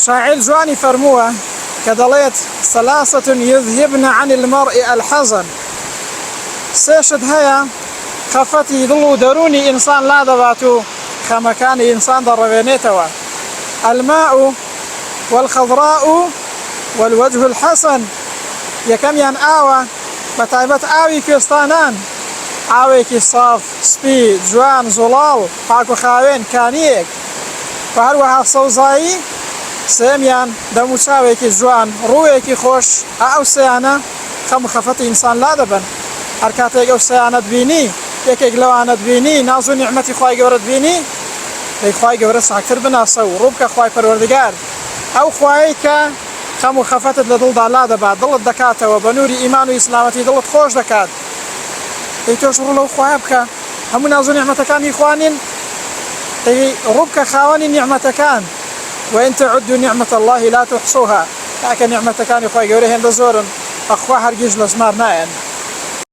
شاعر جوانی فەرمووە کە دەڵێت ثلاثة يذهبن عن المرء الحزن، سێشت هەیە خەفەتی دڵ و دەرونی ئینسان لا دەبات و خەمەکانی ئینسان دەڕەوێنێتەوە. الماء والخضراء والوجه الحسن، یەکەمیان ئاوە، بەتایبەت ئاوی کوێستانان، ئاوێکی ساف سپی جوان زوڵاڵ پاک و خاوێن کانیەک، و هەروەها سەوزایی، سێمیان دەم و چاوێکی جوان ڕوویەکی خۆش. ئەو سەیانە خەم و خەفەتی ئینسان لا دەبن. هەر کاتێک ئەو سەیانەت بینی، یەکێک لەوانت بینی، ناز و نیعمەتی خوای گەورەت بینی، دەی خوای گەورە چاکتر بناسە و ڕوو بکە خوای پەروەردگار، ئەو خوایەی کە خەم و خەفەتت لە دڵدا لا دەبات، دڵت دەکاتەوە بە نووری ئیمان و ئیسلامەتی، دڵت خۆش دەکات. دەی تۆش ڕوو لەو خوایە بکە، هەموو ناز و نیعمەتەکانی خوانین، دەی ڕوو بکە خاوەنی نیعمەتەکان. وإن تعدوا نعمة الله لا تحصوها، کاکە نیعمەتەکانی خوای گەورە هێندە زۆرن، ئەخوا هەرگیز لە ژمار نایەن.